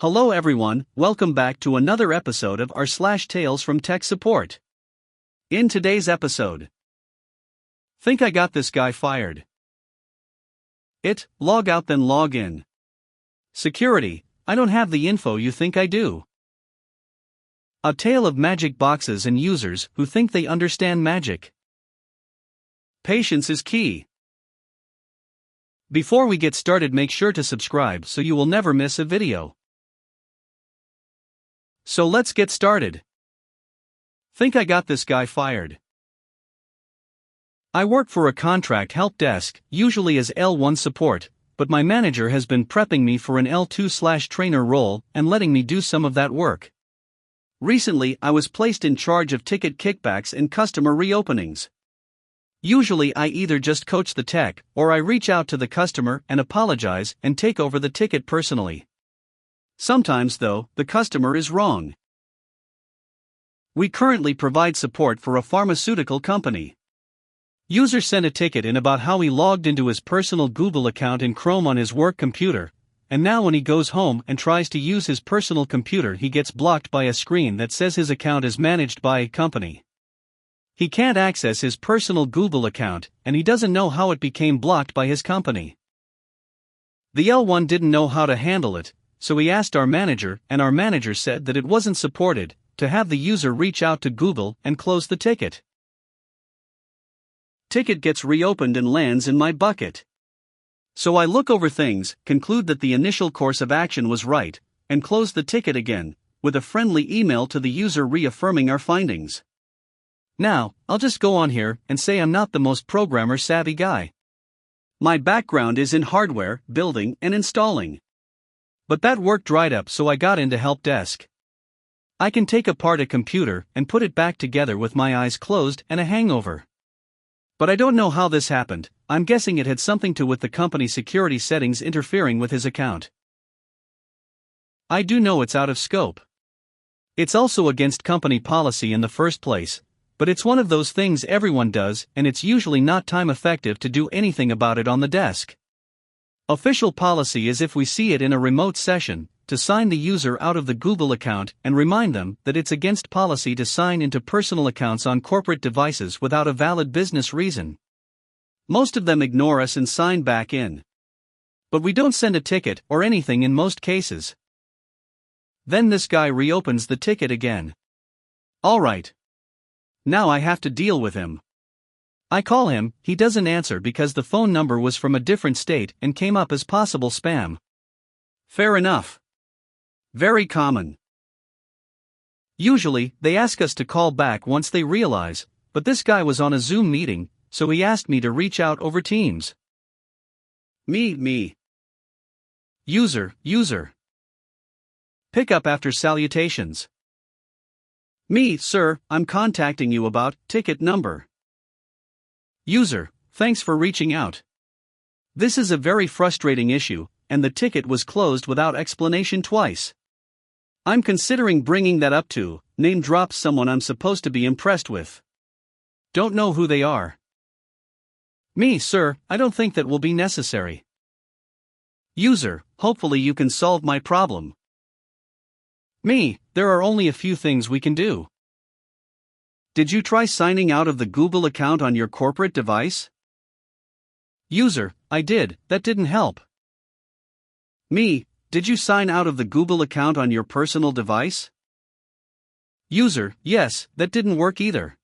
Hello everyone, welcome back to another episode of our Tales from Tech Support. In today's episode, think I got this guy fired. Log out then log in. Security, I don't have the info you think I do. A tale of magic boxes and users who think they understand magic. Patience is key. Before we get started, make sure to subscribe so you will never miss a video. So let's get started. Think I got this guy fired. I work for a contract help desk, usually as L1 support, but my manager has been prepping me for an L2/trainer role and letting me do some of that work. Recently, I was placed in charge of ticket kickbacks and customer reopenings. Usually, I either just coach the tech or I reach out to the customer and apologize and take over the ticket personally. Sometimes, though, the customer is wrong. We currently provide support for a pharmaceutical company. User sent a ticket in about how he logged into his personal Google account in Chrome on his work computer, and now when he goes home and tries to use his personal computer, he gets blocked by a screen that says his account is managed by a company. He can't access his personal Google account, and he doesn't know how it became blocked by his company. The L1 didn't know how to handle it, so he asked our manager, and our manager said that it wasn't supported, to have the user reach out to Google and close the ticket. Ticket gets reopened and lands in my bucket. So I look over things, conclude that the initial course of action was right, and close the ticket again, with a friendly email to the user reaffirming our findings. Now, I'll just go on here and say I'm not the most programmer-savvy guy. My background is in hardware, building, and installing. But that work dried up, so I got into help desk. I can take apart a computer and put it back together with my eyes closed and a hangover. But I don't know how this happened. I'm guessing it had something to do with the company security settings interfering with his account. I do know it's out of scope. It's also against company policy in the first place, but it's one of those things everyone does, and it's usually not time effective to do anything about it on the desk. Official policy is, if we see it in a remote session, to sign the user out of the Google account and remind them that it's against policy to sign into personal accounts on corporate devices without a valid business reason. Most of them ignore us and sign back in. But we don't send a ticket or anything in most cases. Then this guy reopens the ticket again. Alright. Now I have to deal with him. I call him, he doesn't answer because the phone number was from a different state and came up as possible spam. Fair enough. Very common. Usually, they ask us to call back once they realize, but this guy was on a Zoom meeting, so he asked me to reach out over Teams. Me. User. Pick up after salutations. Me, sir, I'm contacting you about ticket number. User, thanks for reaching out. This is a very frustrating issue, and the ticket was closed without explanation twice. I'm considering bringing that up to, name drops someone I'm supposed to be impressed with. Don't know who they are. Me, sir, I don't think that will be necessary. User, hopefully you can solve my problem. Me, there are only a few things we can do. Did you try signing out of the Google account on your corporate device? User, I did, that didn't help. Me, did you sign out of the Google account on your personal device? User, yes, that didn't work either.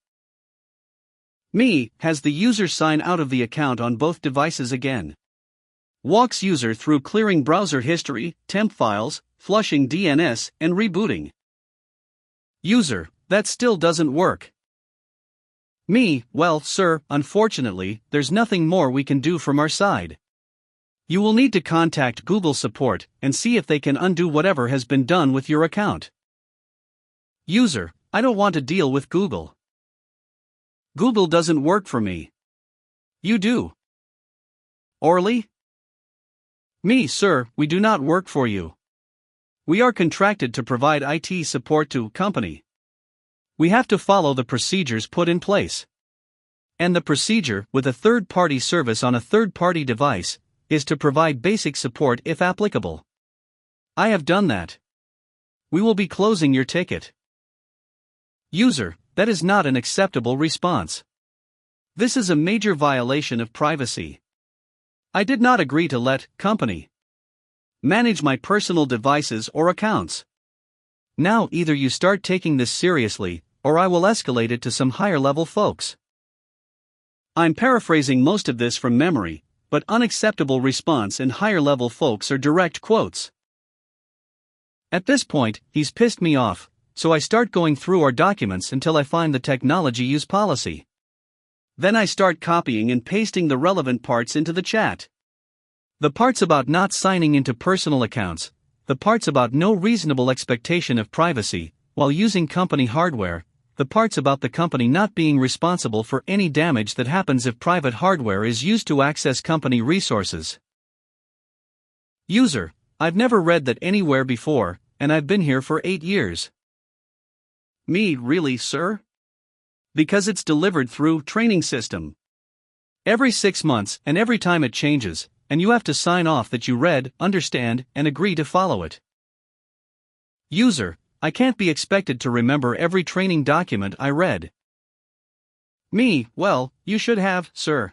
Me, has the user sign out of the account on both devices again? Walks user through clearing browser history, temp files, flushing DNS, and rebooting. User, that still doesn't work. Me, well, sir, unfortunately, there's nothing more we can do from our side. You will need to contact Google support and see if they can undo whatever has been done with your account. User, I don't want to deal with Google. Google doesn't work for me. You do. Orly? Me, sir, we do not work for you. We are contracted to provide IT support to company. We have to follow the procedures put in place. And the procedure, with a third-party service on a third-party device, is to provide basic support if applicable. I have done that. We will be closing your ticket. User, that is not an acceptable response. This is a major violation of privacy. I did not agree to let company manage my personal devices or accounts. Now either you start taking this seriously, or I will escalate it to some higher level folks. I'm paraphrasing most of this from memory, but unacceptable response and higher level folks are direct quotes. At this point, he's pissed me off, so I start going through our documents until I find the technology use policy. Then I start copying and pasting the relevant parts into the chat. The parts about not signing into personal accounts, the parts about no reasonable expectation of privacy while using company hardware, the parts about the company not being responsible for any damage that happens if private hardware is used to access company resources. User, I've never read that anywhere before, and I've been here for 8 years. Me, really, sir? Because it's delivered through training system. Every 6 months and every time it changes, and you have to sign off that you read, understand, and agree to follow it. User, I can't be expected to remember every training document I read. Me, well, you should have, sir.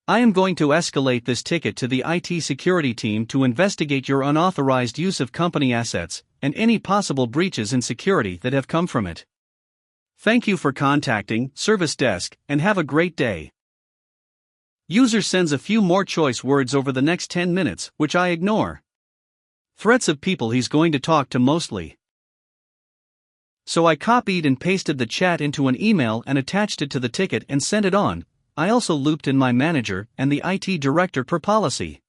I am going to escalate this ticket to the IT security team to investigate your unauthorized use of company assets and any possible breaches in security that have come from it. Thank you for contacting Service Desk and have a great day. User sends a few more choice words over the next 10 minutes, which I ignore. Threats of people he's going to talk to mostly. So I copied and pasted the chat into an email and attached it to the ticket and sent it on. I also looped in my manager and the IT director per policy.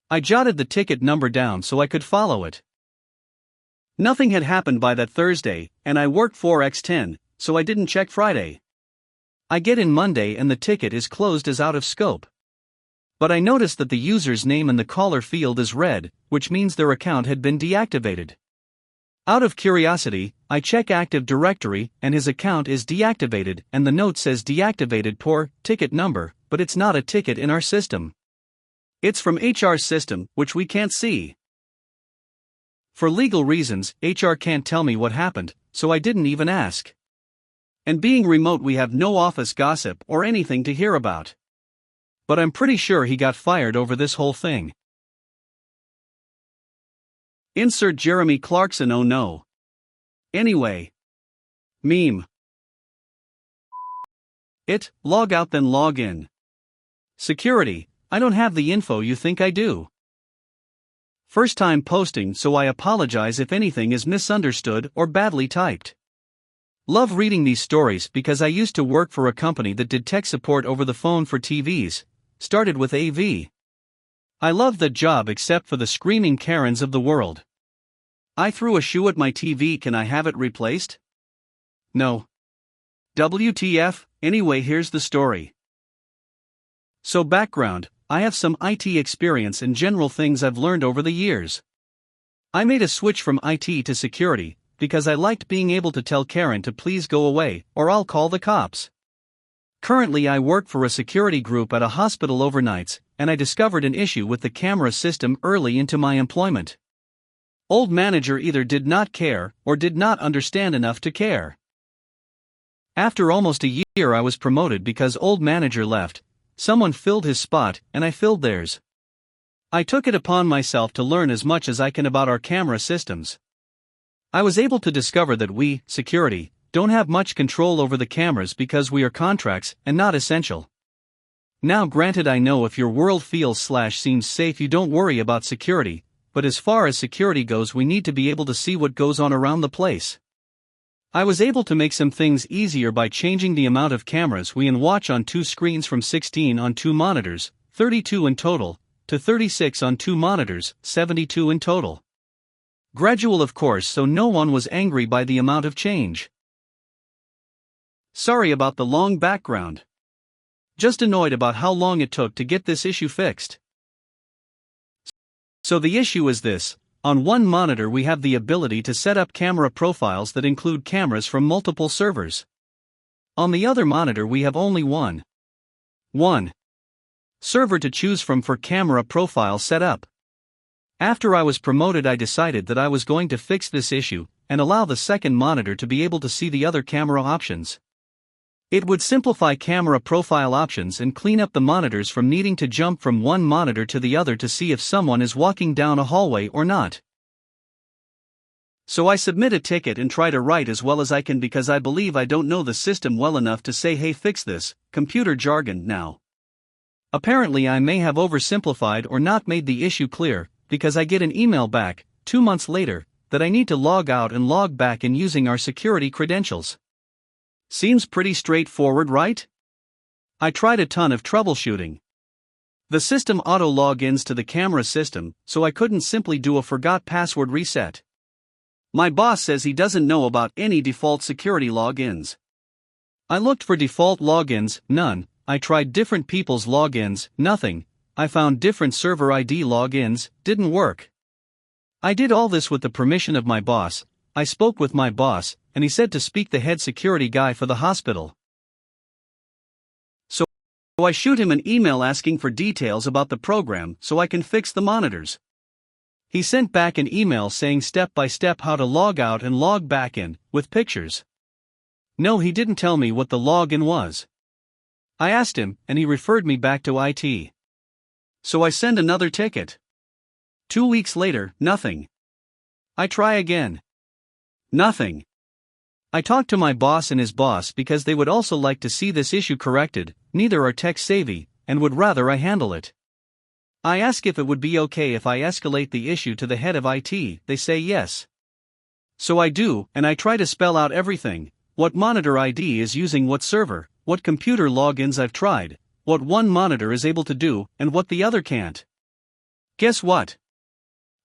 I jotted the ticket number down so I could follow it. Nothing had happened by that Thursday, and I worked 4x10, so I didn't check Friday. I get in Monday and the ticket is closed as out of scope. But I noticed that the user's name in the caller field is red, which means their account had been deactivated. Out of curiosity, I check Active Directory and his account is deactivated and the note says deactivated per ticket number, but it's not a ticket in our system. It's from HR system, which we can't see. For legal reasons, HR can't tell me what happened, so I didn't even ask. And being remote, we have no office gossip or anything to hear about. But I'm pretty sure he got fired over this whole thing. Insert Jeremy Clarkson, oh no. Anyway. Meme. Log out then log in. Security, I don't have the info you think I do. First time posting, so I apologize if anything is misunderstood or badly typed. Love reading these stories because I used to work for a company that did tech support over the phone for TVs, started with AV. I loved that job except for the screaming Karens of the world. I threw a shoe at my TV, can I have it replaced? No. WTF, anyway here's the story. So background, I have some IT experience and general things I've learned over the years. I made a switch from IT to security, because I liked being able to tell Karen to please go away, or I'll call the cops. Currently I work for a security group at a hospital overnights, and I discovered an issue with the camera system early into my employment. Old manager either did not care, or did not understand enough to care. After almost a year I was promoted because old manager left, someone filled his spot, and I filled theirs. I took it upon myself to learn as much as I can about our camera systems. I was able to discover that we, security, don't have much control over the cameras because we are contracts and not essential. Now granted, I know if your world feels/seems safe you don't worry about security, but as far as security goes we need to be able to see what goes on around the place. I was able to make some things easier by changing the amount of cameras we can watch on 2 screens from 16 on 2 monitors, 32 in total, to 36 on 2 monitors, 72 in total. Gradual of course, so no one was angry by the amount of change. Sorry about the long background. Just annoyed about how long it took to get this issue fixed. So the issue is this: on one monitor we have the ability to set up camera profiles that include cameras from multiple servers. On the other monitor we have only one server to choose from for camera profile setup. After I was promoted, I decided that I was going to fix this issue and allow the second monitor to be able to see the other camera options. It would simplify camera profile options and clean up the monitors from needing to jump from one monitor to the other to see if someone is walking down a hallway or not. So I submit a ticket and try to write as well as I can because I believe I don't know the system well enough to say, hey, fix this, computer jargon now. Apparently I may have oversimplified or not made the issue clear, because I get an email back, 2 months later, that I need to log out and log back in using our security credentials. Seems pretty straightforward, right? I tried a ton of troubleshooting. The system auto-logins to the camera system, so I couldn't simply do a forgot password reset. My boss says he doesn't know about any default security logins. I looked for default logins, none. I tried different people's logins, nothing. I found different server ID logins, didn't work. I did all this with the permission of my boss. I spoke with my boss, and he said to speak the head security guy for the hospital. So I shoot him an email asking for details about the program so I can fix the monitors. He sent back an email saying step by step how to log out and log back in, with pictures. No, he didn't tell me what the login was. I asked him, and he referred me back to IT. So I send another ticket. 2 weeks later, nothing. I try again. Nothing. I talked to my boss and his boss because they would also like to see this issue corrected. Neither are tech savvy, and would rather I handle it. I ask if it would be okay if I escalate the issue to the head of IT, they say yes. So I do, and I try to spell out everything, what monitor ID is using what server, what computer logins I've tried, what one monitor is able to do, and what the other can't. Guess what?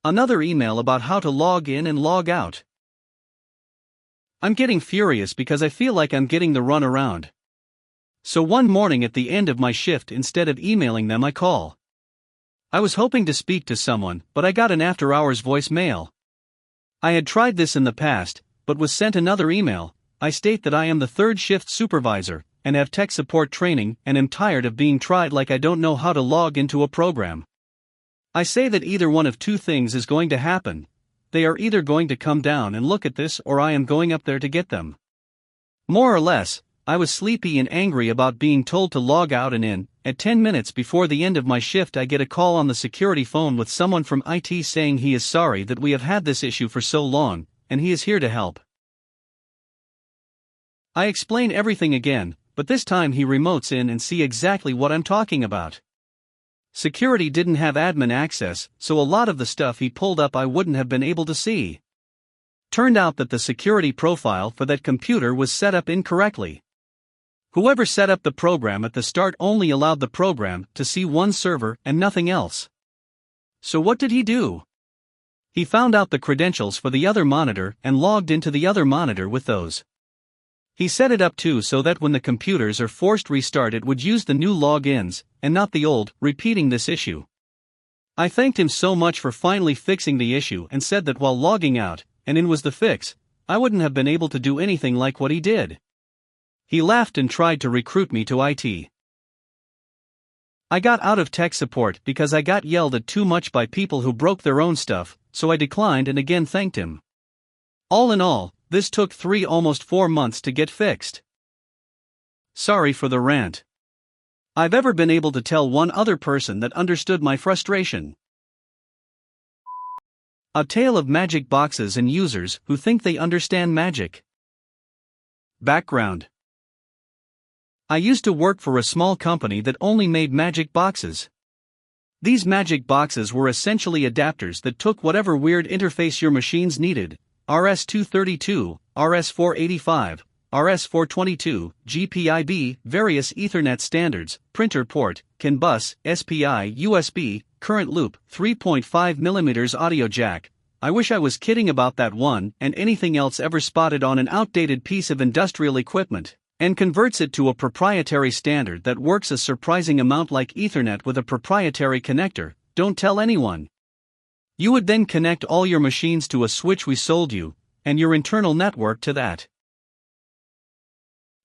Another email about how to log in and log out. I'm getting furious because I feel like I'm getting the runaround. So one morning at the end of my shift, instead of emailing them, I call. I was hoping to speak to someone, but I got an after-hours voicemail. I had tried this in the past, but was sent another email. I state that I am the third shift supervisor, and have tech support training, and am tired of being tried like I don't know how to log into a program. I say that either one of two things is going to happen. They are either going to come down and look at this, or I am going up there to get them. More or less, I was sleepy and angry about being told to log out and in. At 10 minutes before the end of my shift, I get a call on the security phone with someone from IT saying he is sorry that we have had this issue for so long, and he is here to help. I explain everything again, but this time he remotes in and see exactly what I'm talking about. Security didn't have admin access, so a lot of the stuff he pulled up I wouldn't have been able to see. Turned out that the security profile for that computer was set up incorrectly. Whoever set up the program at the start only allowed the program to see one server and nothing else. So what did he do? He found out the credentials for the other monitor and logged into the other monitor with those. He set it up too so that when the computers are forced restart it would use the new logins, and not the old, repeating this issue. I thanked him so much for finally fixing the issue and said that while logging out, and in was the fix, I wouldn't have been able to do anything like what he did. He laughed and tried to recruit me to IT. I got out of tech support because I got yelled at too much by people who broke their own stuff, so I declined and again thanked him. All in all, this took almost 4 months to get fixed. Sorry for the rant. I've ever been able to tell one other person that understood my frustration. A tale of magic boxes and users who think they understand magic. Background. I used to work for a small company that only made magic boxes. These magic boxes were essentially adapters that took whatever weird interface your machines needed, RS-232, RS-485, RS-422, GPIB, various Ethernet standards, printer port, CAN bus, SPI, USB, current loop, 3.5mm audio jack. I wish I was kidding about that one and anything else ever spotted on an outdated piece of industrial equipment, and converts it to a proprietary standard that works a surprising amount like Ethernet with a proprietary connector. Don't tell anyone. You would then connect all your machines to a switch we sold you, and your internal network to that.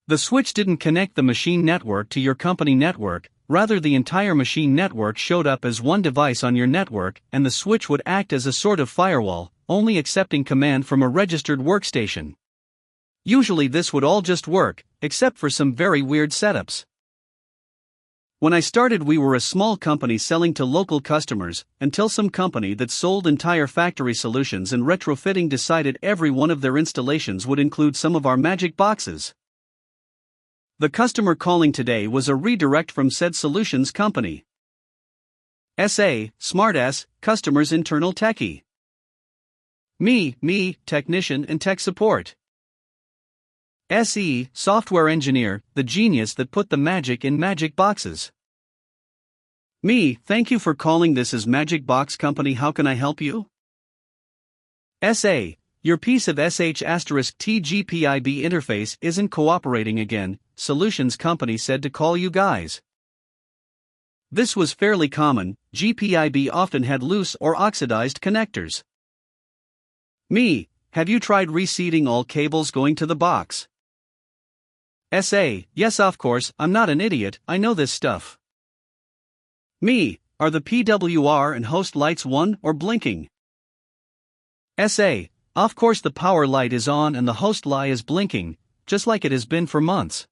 The switch didn't connect the machine network to your company network, rather the entire machine network showed up as one device on your network and the switch would act as a sort of firewall, only accepting command from a registered workstation. Usually this would all just work, except for some very weird setups. When I started, we were a small company selling to local customers, until some company that sold entire factory solutions and retrofitting decided every one of their installations would include some of our magic boxes. The customer calling today was a redirect from said solutions company. SA, smartass, customer's internal techie. Me, technician and tech support. SE, software engineer, the genius that put the magic in magic boxes. Me, thank you for calling. This is Magic Box Company. How can I help you? SA, your piece of sh*TGPIB interface isn't cooperating again, solutions company said to call you guys. This was fairly common, GPIB often had loose or oxidized connectors. Me, have you tried reseating all cables going to the box? SA, yes of course, I'm not an idiot, I know this stuff. Me, are the PWR and host lights on or blinking? SA, of course the power light is on and the host light is blinking, just like it has been for months.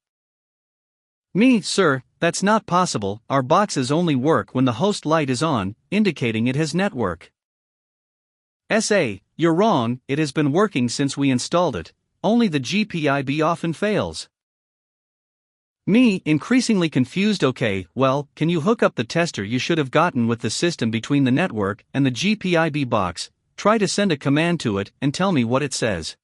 Me, sir, that's not possible, our boxes only work when the host light is on, indicating it has network. SA, you're wrong, it has been working since we installed it, only the GPIB often fails. Me, increasingly confused. Okay, well, can you hook up the tester you should have gotten with the system between the network and the GPIB box, try to send a command to it and tell me what it says.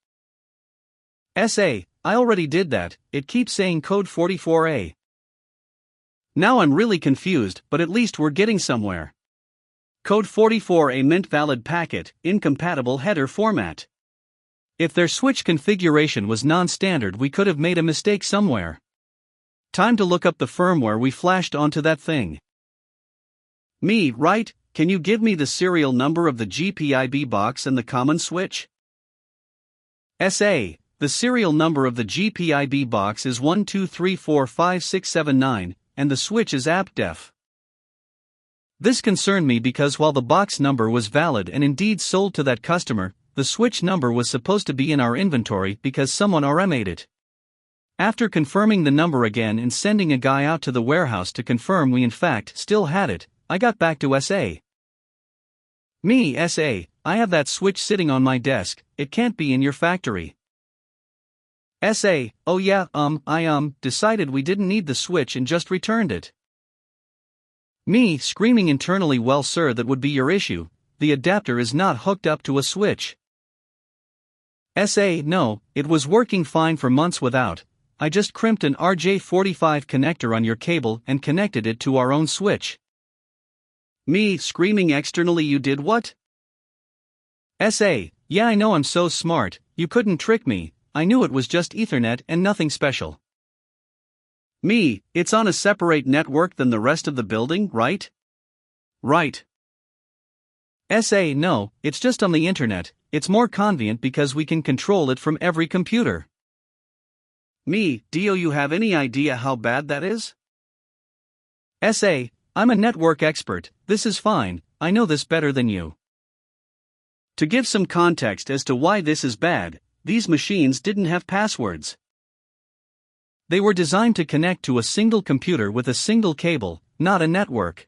SA, I already did that, it keeps saying code 44A. Now I'm really confused, but at least we're getting somewhere. Code 44A meant valid packet, incompatible header format. If their switch configuration was non-standard, we could have made a mistake somewhere. Time to look up the firmware we flashed onto that thing. Me, right, can you give me the serial number of the GPIB box and the common switch? SA, the serial number of the GPIB box is 1234567 and the switch is AppDef. This concerned me because while the box number was valid and indeed sold to that customer, the switch number was supposed to be in our inventory because someone RMA'd it. After confirming the number again and sending a guy out to the warehouse to confirm we in fact still had it, I got back to SA. Me, SA, I have that switch sitting on my desk, it can't be in your factory. SA, oh yeah, I decided we didn't need the switch and just returned it. Me, screaming internally, well sir, that would be your issue, the adapter is not hooked up to a switch. SA, no, it was working fine for months without. I just crimped an RJ45 connector on your cable and connected it to our own switch. Me, screaming externally, you did what? SA, yeah I know, I'm so smart, you couldn't trick me, I knew it was just Ethernet and nothing special. Me, it's on a separate network than the rest of the building, right? Right. SA, no, it's just on the internet, it's more convenient because we can control it from every computer. Me, do you have any idea how bad that is? SA, I'm a network expert, this is fine, I know this better than you. To give some context as to why this is bad, these machines didn't have passwords. They were designed to connect to a single computer with a single cable, not a network.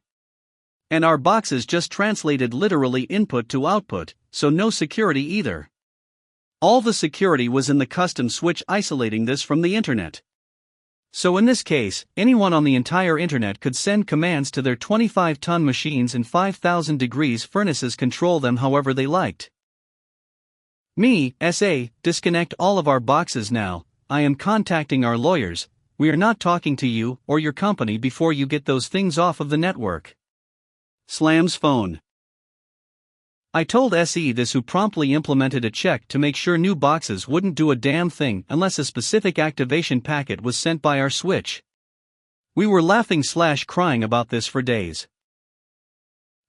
And our boxes just translated literally input to output, so no security either. All the security was in the custom switch isolating this from the internet. So in this case, anyone on the entire internet could send commands to their 25-ton machines and 5,000 degrees furnaces, control them however they liked. Me, SA, disconnect all of our boxes now, I am contacting our lawyers, we are not talking to you or your company before you get those things off of the network. Slams phone. I told SE this, who promptly implemented a check to make sure new boxes wouldn't do a damn thing unless a specific activation packet was sent by our switch. We were laughing/crying about this for days.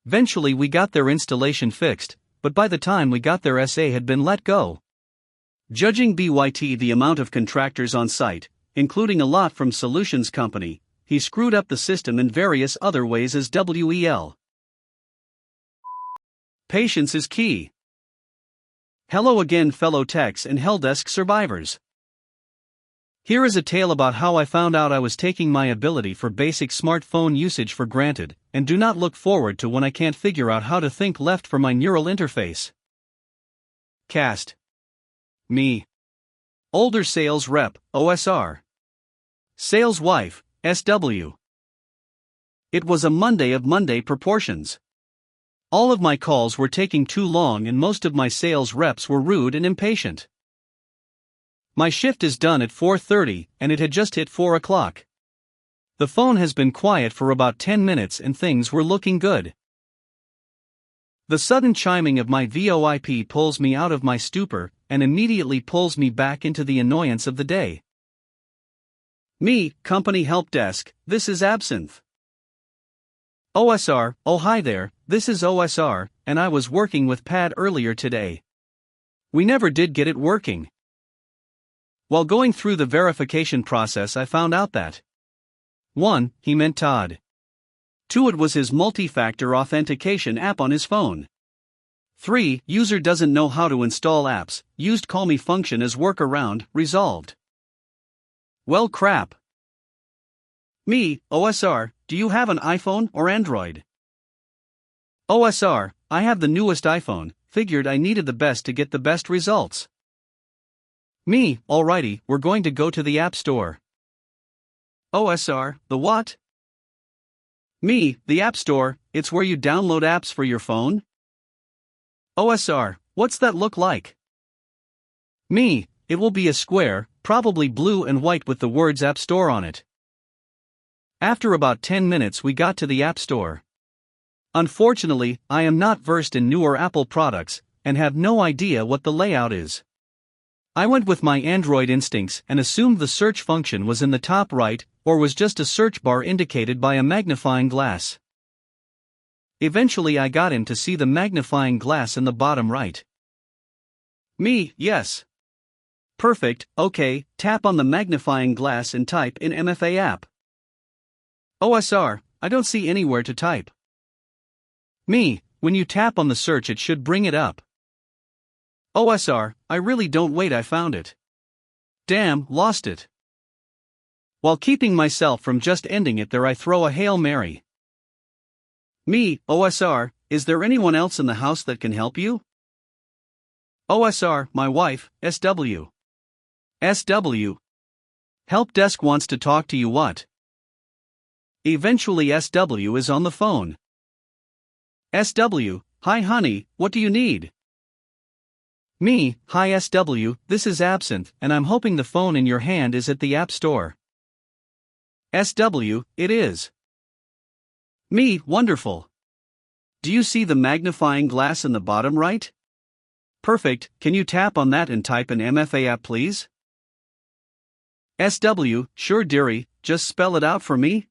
Eventually we got their installation fixed, but by the time we got there SA had been let go. Judging BYT the amount of contractors on site, including a lot from Solutions Company, he screwed up the system in various other ways as well. Patience is key. Hello again, fellow techs and helpdesk survivors. Here is a tale about how I found out I was taking my ability for basic smartphone usage for granted, and do not look forward to when I can't figure out how to think left for my neural interface. Cast. Me. Older sales rep, OSR. Sales wife, SW. It was a Monday of Monday proportions. All of my calls were taking too long and most of my sales reps were rude and impatient. My shift is done at 4:30 and it had just hit 4 o'clock. The phone has been quiet for about 10 minutes and things were looking good. The sudden chiming of my VoIP pulls me out of my stupor and immediately pulls me back into the annoyance of the day. Me, company help desk, this is Absinthe. OSR, oh hi there, this is OSR, and I was working with Pat earlier today. We never did get it working. While going through the verification process, I found out that 1. He meant Todd. 2. It was his multi-factor authentication app on his phone. 3. User doesn't know how to install apps, used call me function as workaround, resolved. Well crap. Me, OSR, do you have an iPhone or Android? OSR, I have the newest iPhone, figured I needed the best to get the best results. Me, alrighty, we're going to go to the App Store. OSR, the what? Me, the App Store, it's where you download apps for your phone? OSR, what's that look like? Me, it will be a square, probably blue and white with the words App Store on it. After about 10 minutes we got to the App Store. Unfortunately, I am not versed in newer Apple products, and have no idea what the layout is. I went with my Android instincts and assumed the search function was in the top right, or was just a search bar indicated by a magnifying glass. Eventually I got him to see the magnifying glass in the bottom right. Me, yes. Perfect, okay, tap on the magnifying glass and type in MFA app. OSR, I don't see anywhere to type. Me, when you tap on the search it should bring it up. OSR, I really don't wait, I found it. Damn, lost it. While keeping myself from just ending it there I throw a Hail Mary. Me, OSR, is there anyone else in the house that can help you? OSR, my wife, SW. SW. Help desk wants to talk to you what? Eventually SW is on the phone. SW, hi honey, what do you need? Me, hi SW, this is Absinthe, and I'm hoping the phone in your hand is at the App Store. SW, it is. Me, wonderful. Do you see the magnifying glass in the bottom right? Perfect, can you tap on that and type in MFA app please? SW, sure dearie, just spell it out for me.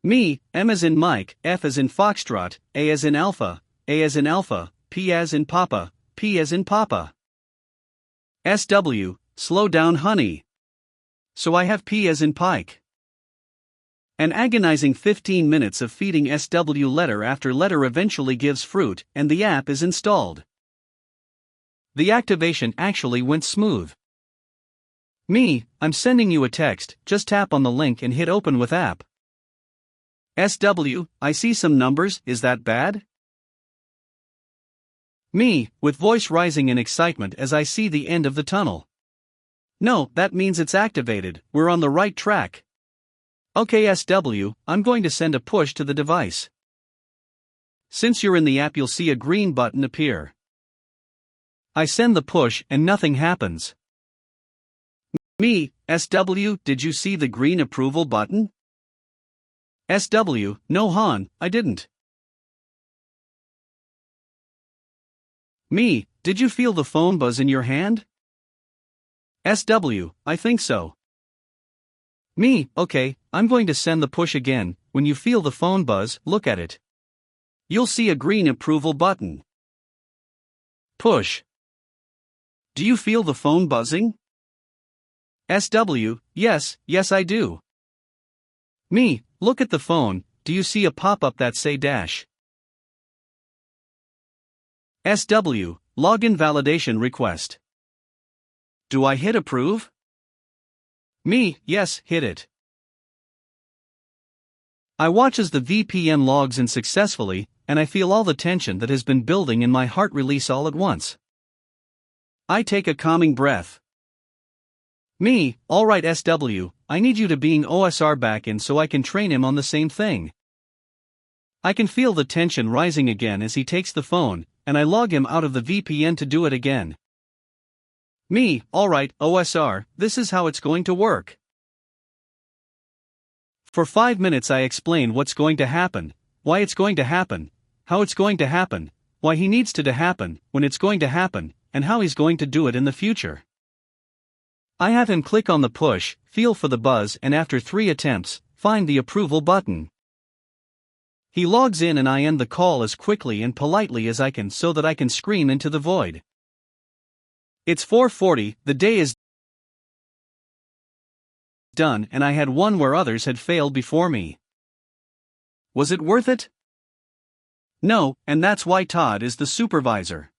Me, M as in Mike, F as in Foxtrot, A as in Alpha, A as in Alpha, P as in Papa, P as in Papa. SW, slow down honey. So I have P as in Pike. An agonizing 15 minutes of feeding SW letter after letter eventually gives fruit, and the app is installed. The activation actually went smooth. Me, I'm sending you a text, just tap on the link and hit open with app. SW, I see some numbers, is that bad? Me, with voice rising in excitement as I see the end of the tunnel. No, that means it's activated, we're on the right track. Okay SW, I'm going to send a push to the device. Since you're in the app you'll see a green button appear. I send the push and nothing happens. Me, SW, did you see the green approval button? SW, no hon, I didn't. Me, did you feel the phone buzz in your hand? SW, I think so. Me, okay, I'm going to send the push again. When you feel the phone buzz, look at it. You'll see a green approval button. Push. Do you feel the phone buzzing? SW, yes, I do. Me, look at the phone, do you see a pop-up that say dash? SW, login validation request. Do I hit approve? Me, yes, hit it. I watch as the VPN logs in successfully, and I feel all the tension that has been building in my heart release all at once. I take a calming breath. Me, alright SW, I need you to being OSR back in so I can train him on the same thing. I can feel the tension rising again as he takes the phone, and I log him out of the VPN to do it again. Me, alright OSR, this is how it's going to work. For 5 minutes I explain what's going to happen, why it's going to happen, how it's going to happen, why he needs to happen, when it's going to happen, and how he's going to do it in the future. I have him click on the push, feel for the buzz, and after 3 attempts, find the approval button. He logs in and I end the call as quickly and politely as I can so that I can scream into the void. It's 4:40, the day is done, and I had won where others had failed before me. Was it worth it? No, and that's why Todd is the supervisor.